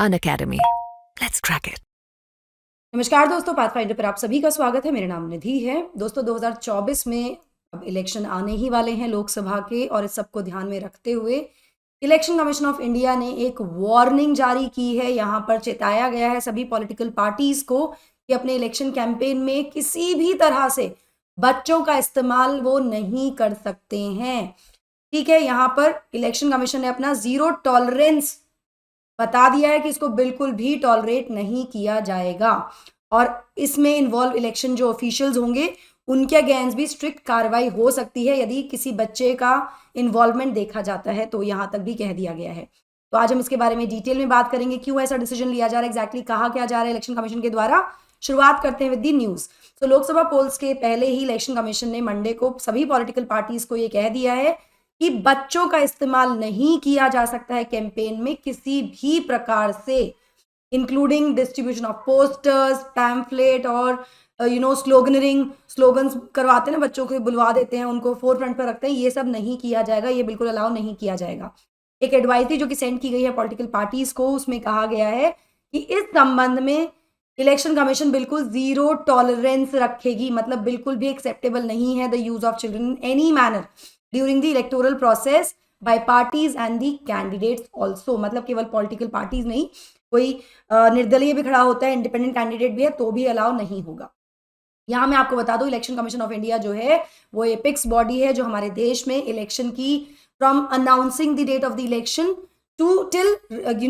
Unacademy. Let's crack it. नमस्कार दोस्तों, pathfinder पर आप सभी का स्वागत है। मेरा नाम निधि है। दोस्तों 2024 में अब इलेक्शन आने ही वाले हैं लोकसभा के, और इस सबको ध्यान में रखते हुए इलेक्शन कमीशन ऑफ इंडिया ने एक वार्निंग जारी की है। यहाँ पर चेताया गया है सभी पॉलिटिकल पार्टीज को कि अपने इलेक्शन कैंपेन में किसी भी तरह से बच्चों का इस्तेमाल वो नहीं कर सकते हैं। ठीक है, यहाँ पर इलेक्शन कमीशन ने अपना जीरो टॉलरेंस बता दिया है कि इसको बिल्कुल भी टॉलरेट नहीं किया जाएगा, और इसमें इन्वॉल्व इलेक्शन जो ऑफिशियल्स होंगे उनके अगेंस्ट भी स्ट्रिक्ट कार्रवाई हो सकती है यदि किसी बच्चे का इन्वॉल्वमेंट देखा जाता है। तो यहाँ तक भी कह दिया गया है। तो आज हम इसके बारे में डिटेल में बात करेंगे, क्यों ऐसा डिसीजन लिया जा रहा है, एग्जैक्टली कहा क्या जा रहा है इलेक्शन कमीशन के द्वारा। शुरुआत करते हैं विद दी न्यूज। तो लोकसभा पोल्स के पहले ही इलेक्शन कमीशन ने मंडे को सभी पॉलिटिकल पार्टीज को यह कह दिया है कि बच्चों का इस्तेमाल नहीं किया जा सकता है कैंपेन में किसी भी प्रकार से, including distribution of posters, pamphlet और स्लोगनरिंग, स्लोगन्स करवाते हैं ना बच्चों को, बुलवा देते हैं, उनको फोर फ्रंट पर रखते हैं। ये सब नहीं किया जाएगा, ये बिल्कुल अलाउ नहीं किया जाएगा। एक एडवाइजरी जो कि सेंड की गई है पॉलिटिकल पार्टीज को, उसमें कहा गया है कि इस संबंध में इलेक्शन कमीशन बिल्कुल जीरो टॉलरेंस रखेगी, मतलब बिल्कुल भी एक्सेप्टेबल नहीं है the use of children in any manner during the electoral process by parties and the candidates also. मतलब केवल पॉलिटिकल पार्टीज नहीं, कोई निर्दलीय भी खड़ा होता है, इंडिपेंडेंट कैंडिडेट भी है, तो भी अलाउ नहीं होगा। यहाँ मैं आपको बता दूं, इलेक्शन कमीशन ऑफ इंडिया जो है वो एपिक्स बॉडी है जो हमारे देश में इलेक्शन की, from announcing the date of the election to till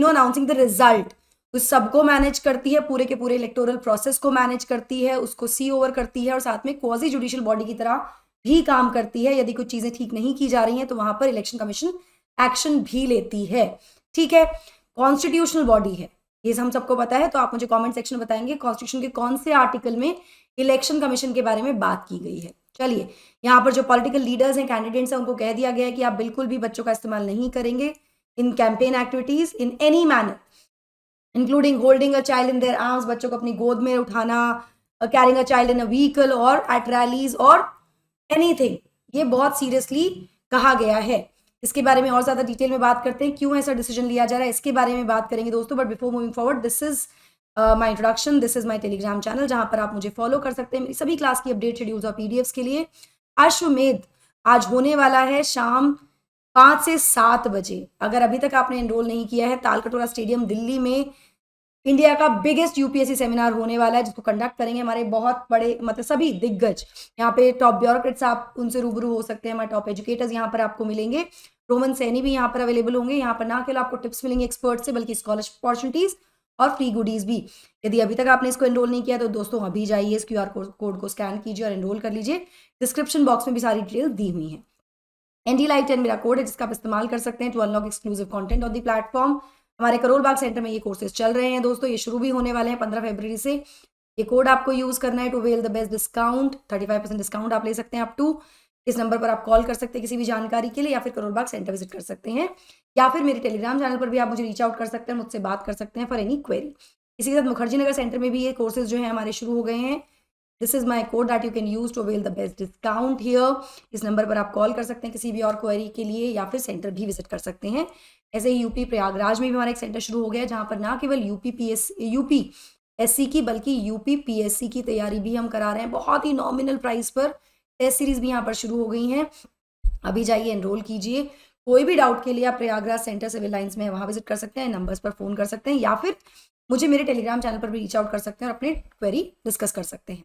announcing the result, उस सबको मैनेज करती है, पूरे के पूरे इलेक्टोरल प्रोसेस को मैनेज करती है, उसको सी ओवर करती है, और साथ में क्वाजी जुडिशियल बॉडी की तरह भी काम करती है। यदि कुछ चीजें ठीक नहीं की जा रही हैं तो वहां पर इलेक्शन कमीशन एक्शन भी लेती है। ठीक है, कॉन्स्टिट्यूशनल बॉडी है, ये हम सबको पता है। तो आप मुझे कमेंट सेक्शन में बताएंगे कॉन्स्टिट्यूशन के कौन से आर्टिकल में इलेक्शन कमीशन के बारे में बात की गई है। चलिए, यहाँ पर जो पॉलिटिकल लीडर्स हैं, कैंडिडेट्स हैं, उनको कह दिया गया है कि आप बिल्कुल भी बच्चों का इस्तेमाल नहीं करेंगे in campaign activities in any manner, including holding a child in their arms, बच्चों को अपनी गोद में उठाना, carrying a child in a vehicle और एट रैलीज और एनीथिंग। ये बहुत सीरियसली कहा गया है। इसके बारे में और ज्यादा डिटेल में बात करते हैं, क्यों ऐसा डिसीजन लिया जा रहा है, इसके बारे में बात करेंगे दोस्तों। But before moving forward, this is my introduction, this is my Telegram channel, जहां पर आप मुझे फॉलो कर सकते हैं मेरी सभी क्लास की अपडेट, शेड्यूल्स और पीडीएफ्स के लिए। अश्वमेध आज होने वाला है शाम 5 से 7 बजे। अगर अभी तक आपने एनरोल नहीं किया है, तालकटोरा स्टेडियम दिल्ली में इंडिया का बिगेस्ट यूपीएससी सेमिनार होने वाला है, जिसको कंडक्ट करेंगे हमारे बहुत बड़े, मतलब सभी दिग्गज। यहाँ पे टॉप ब्यूरोक्रेट्स, आप उनसे रूबरू हो सकते हैं, हमारे टॉप एजुकेटर्स यहाँ पर आपको मिलेंगे, रोमन सैनी भी यहाँ पर अवेलेबल होंगे। यहाँ पर ना केवल आपको टिप्स मिलेंगे एक्सपर्ट से, बल्कि स्कॉलरशिप अपॉर्चुनिटीज और फ्री गुडीज भी। यदि अभी तक आपने इसको एनरोल नहीं किया तो दोस्तों अभी जाइए, इस क्यूआर कोड को स्कैन कीजिए और एनरोल कर लीजिए। डिस्क्रिप्शन बॉक्स में भी सारी डिटेल दी हुई है। ND Live 10 मेरा कोड है, जिसका आप इस्तेमाल कर सकते हैं to unlock exclusive content on the platform. हमारे करोल बाग सेंटर में ये कोर्सेज चल रहे हैं दोस्तों, ये शुरू भी होने वाले हैं 15 फरवरी से। ये कोड आपको यूज करना है to avail the best discount, 35% discount आप ले सकते हैं अप टू। इस नंबर पर आप कॉल कर सकते हैं किसी भी जानकारी के लिए, या फिर करोल बाग सेंटर विजिट कर सकते हैं, या फिर मेरे टेलीग्राम चैनल पर भी आप मुझे रीच आउट कर सकते हैं, मुझसे बात कर सकते हैं फॉर एनी क्वेरी। इसी के साथ मुखर्जी नगर सेंटर में भी ये कोर्सेज जो है हमारे शुरू हो गए हैं। This is my code that you can use to avail the best discount here. इस नंबर पर आप कॉल कर सकते हैं किसी भी और क्वेरी के लिए, या फिर सेंटर भी विजिट कर सकते हैं। ऐसे ही यूपी प्रयागराज में भी हमारा एक सेंटर शुरू हो गया है, जहां पर ना केवल यूपीएससी की, बल्कि यूपीपीएससी की तैयारी भी हम करा रहे हैं बहुत ही नॉमिनल प्राइस पर। टेस्ट सीरीज भी यहाँ पर शुरू हो गई हैं, अभी जाइए एनरोल कीजिए। कोई भी डाउट के लिए आप प्रयागराज सेंटर सिविल लाइंस में वहां विजिट कर सकते हैं, नंबर्स पर फोन कर सकते हैं, या फिर मुझे मेरे टेलीग्राम चैनल पर भी रीच आउट कर सकते हैं और अपनी क्वेरी डिस्कस कर सकते हैं।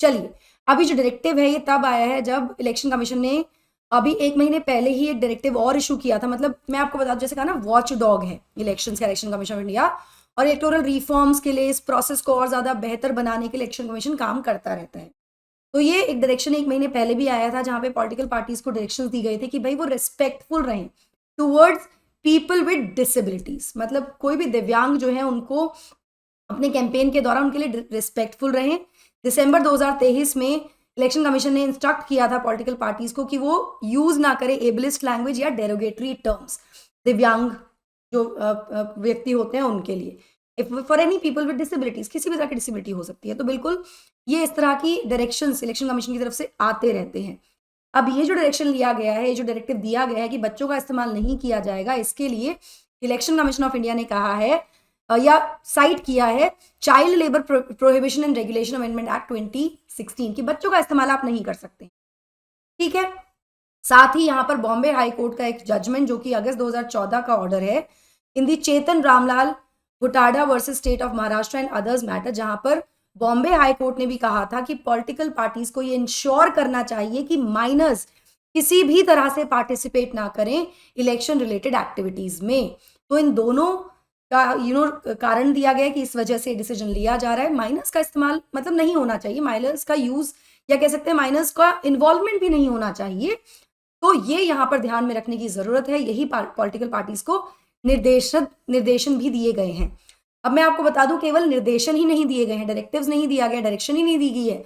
चलिए, अभी जो डायरेक्टिव है ये तब आया है जब इलेक्शन कमीशन ने अभी 1 महीने पहले ही एक डायरेक्टिव और इशू किया था। मतलब मैं आपको बता दूं, जैसे कहा ना वॉच डॉग है इलेक्शंस का इलेक्शन कमीशन ऑफ इंडिया, और इलेक्टोरल रिफॉर्म्स के लिए, इस प्रोसेस को और ज्यादा बेहतर बनाने के लिए इलेक्शन कमीशन काम करता रहता है। तो ये एक डायरेक्शन 1 महीने पहले भी आया था, जहां पे पॉलिटिकल पार्टीज को डायरेक्शंस दी गए थे कि भाई वो रिस्पेक्टफुल रहें टूवर्ड्स पीपल विद डिसेबिलिटीज। मतलब कोई भी दिव्यांग जो है उनको अपने कैंपेन के दौरान उनके लिए रिस्पेक्टफुल रहें। दिसंबर 2023 में इलेक्शन कमीशन ने इंस्ट्रक्ट किया था पॉलिटिकल पार्टीज को कि वो यूज ना करे एबलिस्ट लैंग्वेज या डेरोगेटरी टर्म्स दिव्यांग जो व्यक्ति होते हैं उनके लिए, for any people with disabilities, किसी भी तरह की डिसेबिलिटी हो सकती है। तो बिल्कुल ये इस तरह की डायरेक्शंस इलेक्शन कमीशन की तरफ से आते रहते हैं। अब ये जो डायरेक्शन लिया गया है, ये जो डायरेक्टिव दिया गया है कि बच्चों का इस्तेमाल नहीं किया जाएगा, इसके लिए इलेक्शन कमीशन ऑफ इंडिया ने कहा है या साइट किया है child labour prohibition and regulation amendment act 2016 कि बच्चों का इस्तेमाल आप नहीं कर सकते। ठीक है, साथ ही यहाँ पर बॉम्बे हाई कोर्ट का एक जजमेंट जो कि अगस्त 2014 का ऑर्डर है इन दी चेतन रामलाल घोटाला versus state of Maharashtra and others matter, जहां पर बॉम्बे हाई कोर्ट ने भी कहा था कि पॉलिटिकल पार्टीज को ये इंश्योर करना चाहिए कि माइनर्स किसी भी तरह से पार्टिसिपेट ना करें इलेक्शन रिलेटेड एक्टिविटीज में। तो इन दोनों का कारण दिया गया कि इस वजह से डिसीजन लिया जा रहा है। माइनर्स का इस्तेमाल मतलब नहीं होना चाहिए, माइनर्स का यूज या कह सकते हैं माइनर्स का इन्वॉल्वमेंट भी नहीं होना चाहिए। तो ये यहाँ पर ध्यान में रखने की जरूरत है। यही पॉलिटिकल पार्टीज को निर्देशन भी दिए गए हैं। अब मैं आपको बता दूं, केवल निर्देशन ही नहीं दिए गए हैं, डायरेक्टिव्स नहीं दिया गया, डायरेक्शन ही नहीं दी गई है,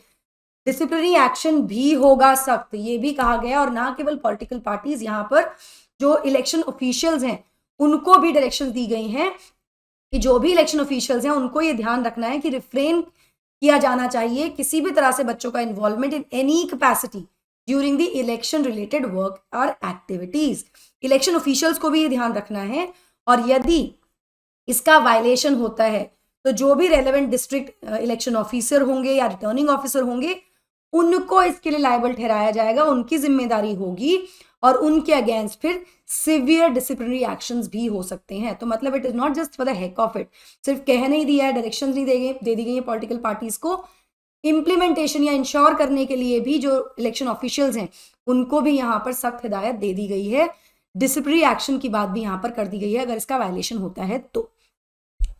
डिसिप्लिनरी एक्शन भी होगा सख्त, ये भी कहा गया। और ना केवल पॉलिटिकल पार्टीज, यहाँ पर जो इलेक्शन ऑफिशियल्स हैं उनको भी डायरेक्शन दी गई हैं कि जो भी इलेक्शन ऑफिशियल्स हैं उनको ये ध्यान रखना है कि रिफ्रेन किया जाना चाहिए किसी भी तरह से बच्चों का involvement in any capacity during the election related work और एक्टिविटीज। इलेक्शन ऑफिशियल्स को भी ये ध्यान रखना है, और यदि इसका वायलेशन होता है तो जो भी रेलेवेंट डिस्ट्रिक्ट इलेक्शन ऑफिसर होंगे या रिटर्निंग ऑफिसर होंगे उनको इसके लिए लायबल ठहराया जाएगा, उनकी जिम्मेदारी होगी और उनके अगेंस्ट फिर सिवियर डिसिप्लिनरी एक्शंस भी हो सकते हैं। तो मतलब it is not just for the heck of it, सिर्फ कह नहीं दिया है, डायरेक्शंस नहीं दे दी गई है पॉलिटिकल पार्टीज को, इम्प्लीमेंटेशन या इंश्योर करने के लिए भी जो इलेक्शन ऑफिशियल्स हैं उनको भी यहाँ पर सख्त हिदायत दे दी गई है। डिसिप्लिनरी एक्शन की बात भी यहाँ पर कर दी गई है अगर इसका वायलेशन होता है तो।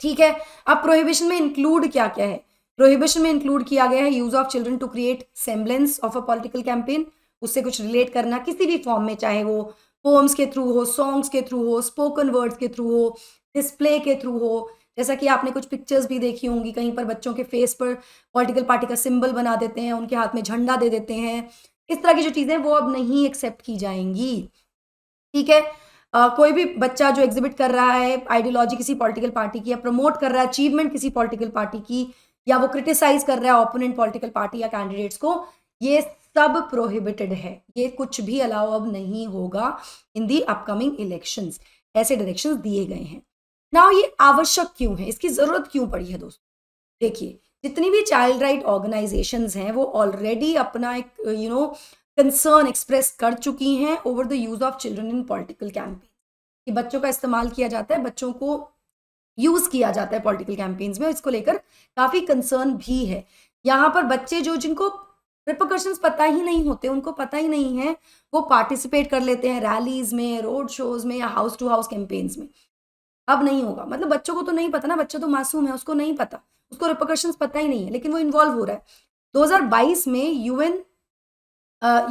ठीक है, अब प्रोहिबिशन में इंक्लूड क्या क्या है? प्रोहिबिशन में इंक्लूड किया गया है use of children to create semblance of a political campaign, उससे कुछ रिलेट करना किसी भी फॉर्म में, चाहे वो पोम्स के थ्रू हो, सॉन्ग्स के थ्रू हो, स्पोकन वर्ड्स के थ्रू हो, डिस्प्ले के थ्रू हो। जैसा कि आपने कुछ पिक्चर्स भी देखी होंगी, कहीं पर बच्चों के फेस पर पॉलिटिकल पार्टी का सिंबल बना देते हैं, उनके हाथ में झंडा दे देते हैं। इस तरह की जो चीजें वो अब नहीं एक्सेप्ट की जाएंगी। ठीक है, कोई भी बच्चा जो एग्जिबिट कर रहा है आइडियोलॉजी किसी पॉलिटिकल पार्टी की, या प्रमोट कर रहा है अचीवमेंट किसी पॉलिटिकल पार्टी की, या वो क्रिटिसाइज कर रहा है ओपोनेंट पॉलिटिकल पार्टी या कैंडिडेट्स को, ये सब प्रोहिबिटेड है। ये कुछ भी अलाउ अब नहीं होगा इन दी अपकमिंग इलेक्शंस। ऐसे डायरेक्शंस दिए गए हैं। नाउ ये आवश्यक क्यों है, इसकी जरूरत क्यों पड़ी है दोस्तों? देखिए, जितनी भी चाइल्ड राइट ऑर्गेनाइजेशंस हैं वो ऑलरेडी अपना एक कंसर्न एक्सप्रेस कर चुकी हैं over the use of children in political campaign, कि बच्चों का इस्तेमाल किया जाता है, बच्चों को यूज किया जाता है पॉलिटिकल कैंपेन्स में। इसको लेकर काफी कंसर्न भी है। यहाँ पर बच्चे जो जिनको रिपरकशंस पता ही नहीं होते, उनको पता ही नहीं है, वो पार्टिसिपेट कर लेते हैं रैलीज में, रोड शोज में या हाउस टू हाउस कैंपेन्स में। अब नहीं होगा, मतलब बच्चों को तो नहीं पता ना, बच्चा तो मासूम है, उसको नहीं पता, उसको रिपरकशंस पता ही नहीं है, लेकिन वो इन्वॉल्व हो रहा है। 2022 में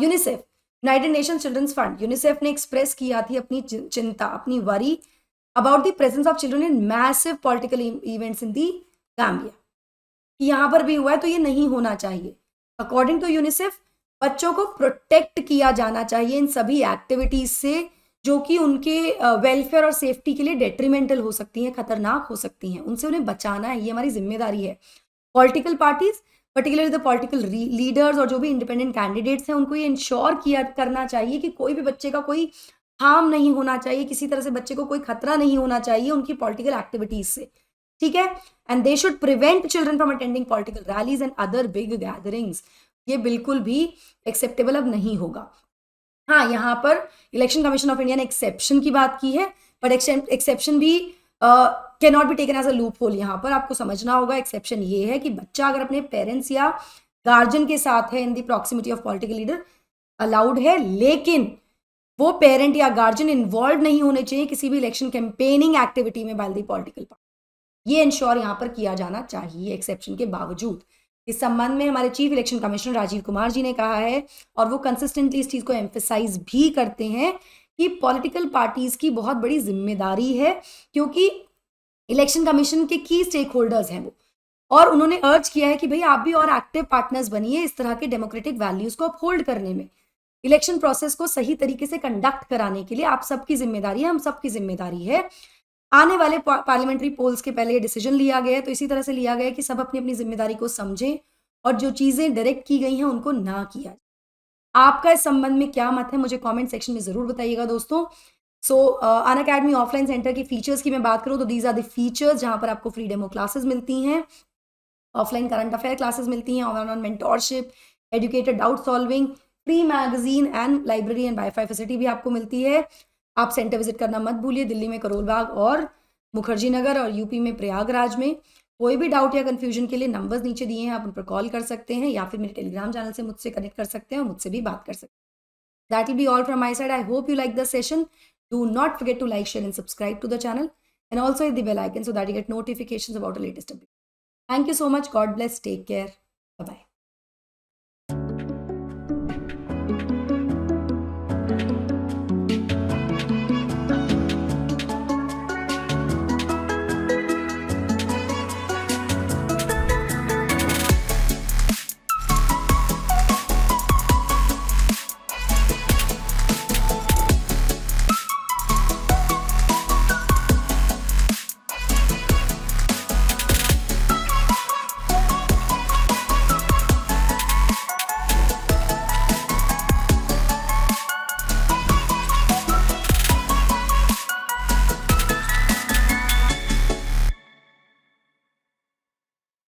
UNICEF, United Nation Children's Fund, UNICEF ने एक्सप्रेस किया थी अपनी चिंता, अपनी worry about the presence of children in massive political events in the Gambia. यहाँ पर भी हुआ है तो ये नहीं होना चाहिए। अकॉर्डिंग टू यूनिसेफ, बच्चों को प्रोटेक्ट किया जाना चाहिए इन सभी एक्टिविटीज से जो कि उनके वेलफेयर और सेफ्टी के लिए डेट्रीमेंटल हो सकती हैं, खतरनाक हो सकती हैं, उनसे उन्हें बचाना है, ये हमारी जिम्मेदारी है। Political parties, particularly the political leaders और जो भी इंडिपेंडेंट कैंडिडेट्स हैं, उनको ये इंश्योर करना चाहिए कि कोई भी बच्चे का कोई हार्म नहीं होना चाहिए, किसी तरह से बच्चे को कोई खतरा नहीं होना चाहिए उनकी पॉलिटिकल एक्टिविटीज से। ठीक है, and they should prevent children from attending political rallies and other big gatherings. ये बिल्कुल भी एक्सेप्टेबल अब नहीं होगा। हाँ, यहाँ पर इलेक्शन कमीशन ऑफ इंडिया ने एक्सेप्शन की बात की है, बट एक्सेप्शन भी can not be taken as a loophole. यहाँ पर आपको समझना होगा, एक्सेप्शन ये है कि बच्चा अगर अपने पेरेंट्स या गार्जियन के साथ है in the proximity of political leader allowed है, लेकिन वो पेरेंट या गार्जियन इन्वॉल्व नहीं होने चाहिए किसी भी इलेक्शन कैंपेनिंग एक्टिविटी में बाय द पॉलिटिकल पार्टी। ये इंश्योर यहाँ पर किया जाना चाहिए एक्सेप्शन के बावजूद। इस संबंध में हमारे chief election commissioner Rajiv Kumar ji ने कहा है, और वो कंसिस्टेंटली इस चीज को एम्फेसाइज भी करते हैं कि पॉलिटिकल पार्टीज की बहुत बड़ी जिम्मेदारी है, क्योंकि इलेक्शन कमीशन के की स्टेक होल्डर्स हैं वो, और उन्होंने अर्ज किया है कि भाई आप भी और एक्टिव पार्टनर्स बनिए इस तरह के डेमोक्रेटिक वैल्यूज को अपहोल्ड करने में। इलेक्शन प्रोसेस को सही तरीके से कंडक्ट कराने के लिए आप सबकी जिम्मेदारी है, हम सबकी जिम्मेदारी है। आने वाले पार्लियामेंट्री पोल्स के पहले ये डिसीजन लिया गया है, तो इसी तरह से लिया गया है कि सब अपनी अपनी जिम्मेदारी को समझें और जो चीजें डायरेक्ट की गई हैं उनको ना किया जाए। आपका इस संबंध में क्या मत है, मुझे कमेंट सेक्शन में जरूर बताइएगा दोस्तों। सो अनअकैडमी ऑफलाइन सेंटर की फीचर्स की मैं बात करूँ तो दीज आर द फीचर्स जहाँ पर आपको फ्री डेमो क्लासेस मिलती हैं, ऑफलाइन करंट अफेयर क्लासेस मिलती हैं, on mentorship, educated doubt solving, free magazine and library and wifi facility भी आपको मिलती है। आप सेंटर विजिट करना मत भूलिए, दिल्ली में करोल बाग और मुखर्जी नगर और यूपी में प्रयागराज में। कोई भी डाउट या कंफ्यूजन के लिए नंबर्स नीचे दिए हैं, आप उन पर कॉल कर सकते हैं या फिर मेरे टेलीग्राम चैनल से मुझसे कनेक्ट कर सकते हैं और मुझसे भी बात कर सकते हैं। That will be all from my side. I hope you like the session. Do not forget to like, share and subscribe to the channel and also hit the bell icon so that you get notifications about the latest update. Thank you so much. God bless. Take care. Bye-bye.